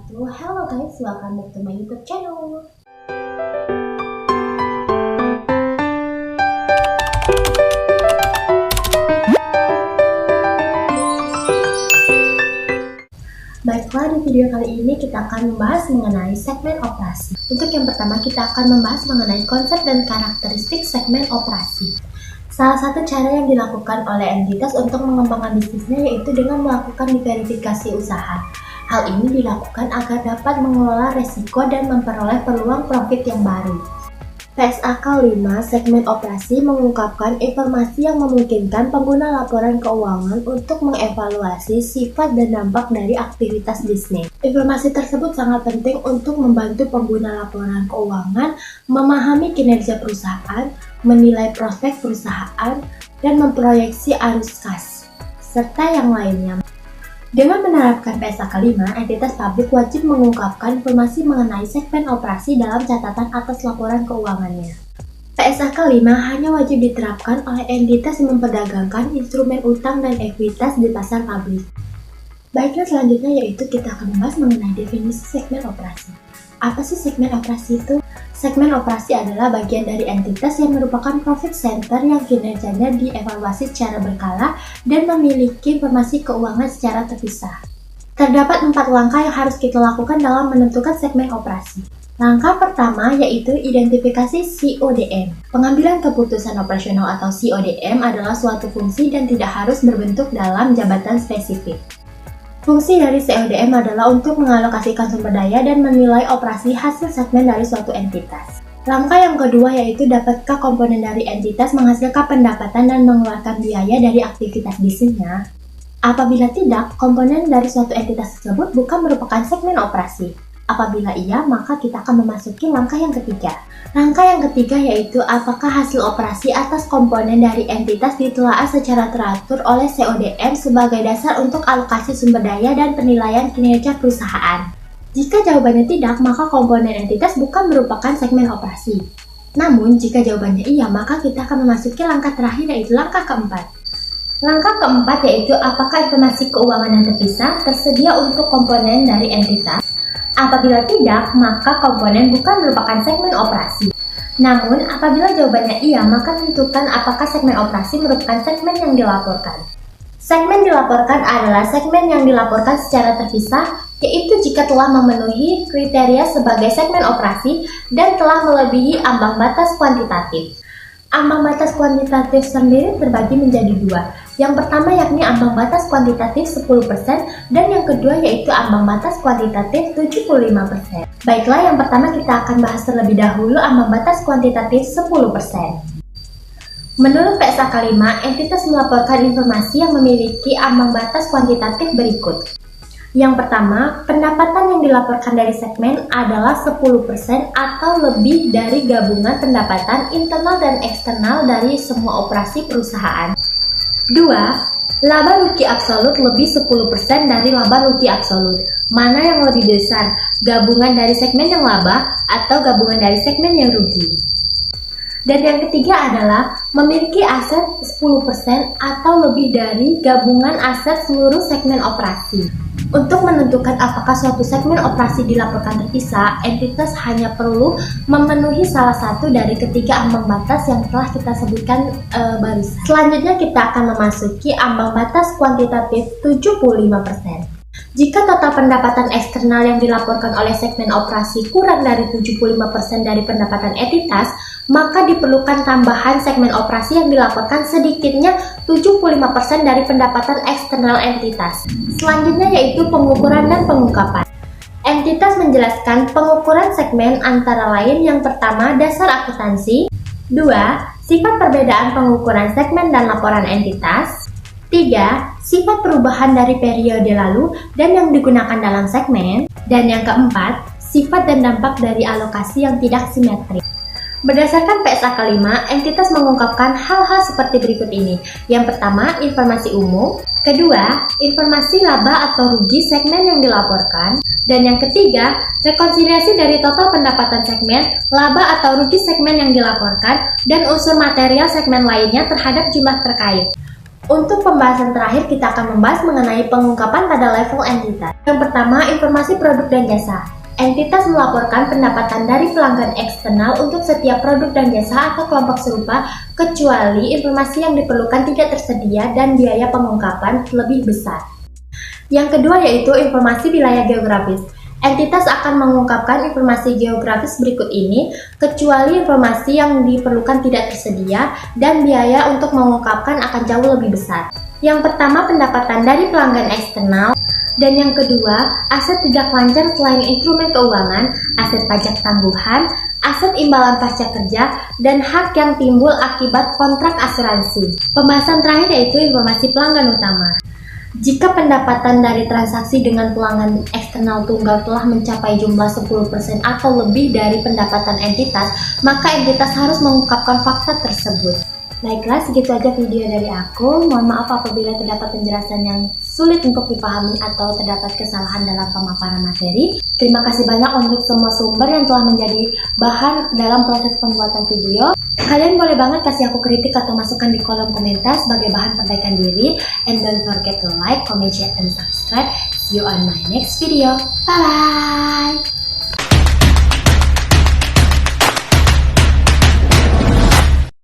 wabarakatuh. Hello guys, welcome back to my YouTube channel. Baiklah, di video kali ini kita akan membahas mengenai segmen operasi. Untuk yang pertama, kita akan membahas mengenai konsep dan karakteristik segmen operasi. Salah satu cara yang dilakukan oleh entitas untuk mengembangkan bisnisnya yaitu dengan melakukan diverifikasi usaha. Hal ini dilakukan agar dapat mengelola resiko dan memperoleh peluang profit yang baru. PSAK 5 segmen operasi mengungkapkan informasi yang memungkinkan pengguna laporan keuangan untuk mengevaluasi sifat dan dampak dari aktivitas bisnis. Informasi tersebut sangat penting untuk membantu pengguna laporan keuangan memahami kinerja perusahaan, menilai prospek perusahaan, dan memproyeksi arus kas, serta yang lainnya. Dengan menerapkan PSAK 5, entitas publik wajib mengungkapkan informasi mengenai segmen operasi dalam catatan atas laporan keuangannya. PSAK 5 hanya wajib diterapkan oleh entitas yang memperdagangkan instrumen utang dan ekuitas di pasar publik. Baiklah, selanjutnya yaitu kita akan membahas mengenai definisi segmen operasi. Apa sih segmen operasi itu? Segmen operasi adalah bagian dari entitas yang merupakan profit center yang kinerjanya dievaluasi secara berkala dan memiliki informasi keuangan secara terpisah. Terdapat 4 langkah yang harus kita lakukan dalam menentukan segmen operasi. Langkah pertama yaitu identifikasi CODM. Pengambilan keputusan operasional atau CODM adalah suatu fungsi dan tidak harus berbentuk dalam jabatan spesifik. Fungsi dari CODM adalah untuk mengalokasikan sumber daya dan menilai operasi hasil segmen dari suatu entitas. Langkah yang kedua yaitu dapatkah komponen dari entitas menghasilkan pendapatan dan mengeluarkan biaya dari aktivitas bisnisnya? Apabila tidak, komponen dari suatu entitas tersebut bukan merupakan segmen operasi. Apabila iya, maka kita akan memasuki langkah yang ketiga. Langkah yang ketiga yaitu apakah hasil operasi atas komponen dari entitas ditelaah secara teratur oleh CODM sebagai dasar untuk alokasi sumber daya dan penilaian kinerja perusahaan. Jika jawabannya tidak, maka komponen entitas bukan merupakan segmen operasi. Namun, jika jawabannya iya, maka kita akan memasuki langkah terakhir yaitu langkah keempat. Langkah keempat yaitu apakah informasi keuangan yang terpisah tersedia untuk komponen dari entitas. Apabila tidak, maka komponen bukan merupakan segmen operasi. Namun, apabila jawabannya iya, maka tentukan apakah segmen operasi merupakan segmen yang dilaporkan. Segmen dilaporkan adalah segmen yang dilaporkan secara terpisah, yaitu jika telah memenuhi kriteria sebagai segmen operasi dan telah melebihi ambang batas kuantitatif. Ambang batas kuantitatif sendiri terbagi menjadi 2. Yang pertama yakni ambang batas kuantitatif 10% dan yang kedua yaitu ambang batas kuantitatif 75%. Baiklah, yang pertama kita akan bahas terlebih dahulu ambang batas kuantitatif 10%. Menurut PSAK 5, entitas melaporkan informasi yang memiliki ambang batas kuantitatif berikut. Yang pertama, pendapatan yang dilaporkan dari segmen adalah 10% atau lebih dari gabungan pendapatan internal dan eksternal dari semua operasi perusahaan. 2. Laba rugi absolut lebih 10% dari laba rugi absolut. Mana yang lebih besar, gabungan dari segmen yang laba atau gabungan dari segmen yang rugi? Dan yang ketiga adalah memiliki aset 10% atau lebih dari gabungan aset seluruh segmen operasi. Untuk menentukan apakah suatu segmen operasi dilaporkan terpisah, entitas hanya perlu memenuhi salah satu dari ketiga ambang batas yang telah kita sebutkan barusan. Selanjutnya kita akan memasuki ambang batas kuantitatif 75%. Jika total pendapatan eksternal yang dilaporkan oleh segmen operasi kurang dari 75% dari pendapatan entitas, maka diperlukan tambahan segmen operasi yang dilaporkan sedikitnya 75% dari pendapatan eksternal entitas. Selanjutnya yaitu pengukuran dan pengungkapan. Entitas menjelaskan pengukuran segmen antara lain yang pertama dasar akuntansi, 2. Sifat perbedaan pengukuran segmen dan laporan entitas, 3. Sifat perubahan dari periode lalu dan yang digunakan dalam segmen, dan yang keempat, sifat dan dampak dari alokasi yang tidak simetris. Berdasarkan PSAK 5, entitas mengungkapkan hal-hal seperti berikut ini. Yang pertama, informasi umum. Kedua, informasi laba atau rugi segmen yang dilaporkan. Dan yang ketiga, rekonsiliasi dari total pendapatan segmen, laba atau rugi segmen yang dilaporkan, dan unsur material segmen lainnya terhadap jumlah terkait. Untuk pembahasan terakhir, kita akan membahas mengenai pengungkapan pada level entitas. Yang pertama, informasi produk dan jasa. Entitas melaporkan pendapatan dari pelanggan eksternal untuk setiap produk dan jasa atau kelompok serupa, kecuali informasi yang diperlukan tidak tersedia dan biaya pengungkapan lebih besar. Yang kedua yaitu informasi wilayah geografis. Entitas akan mengungkapkan informasi geografis berikut ini, kecuali informasi yang diperlukan tidak tersedia dan biaya untuk mengungkapkan akan jauh lebih besar. Yang pertama, pendapatan dari pelanggan eksternal. Dan yang kedua, aset tidak lancar selain instrumen keuangan, aset pajak tangguhan, aset imbalan pasca kerja, dan hak yang timbul akibat kontrak asuransi. Pembahasan terakhir yaitu informasi pelanggan utama. Jika pendapatan dari transaksi dengan pelanggan eksternal tunggal telah mencapai jumlah 10% atau lebih dari pendapatan entitas, maka entitas harus mengungkapkan fakta tersebut. Baiklah, segitu aja video dari aku. Mohon maaf apabila terdapat penjelasan yang sulit untuk dipahami atau terdapat kesalahan dalam pemaparan materi. Terima kasih banyak untuk semua sumber yang telah menjadi bahan dalam proses pembuatan video. Kalian boleh banget kasih aku kritik atau masukan di kolom komentar sebagai bahan perbaikan diri. And don't forget to like, comment, share, and subscribe. See you on my next video. Bye-bye!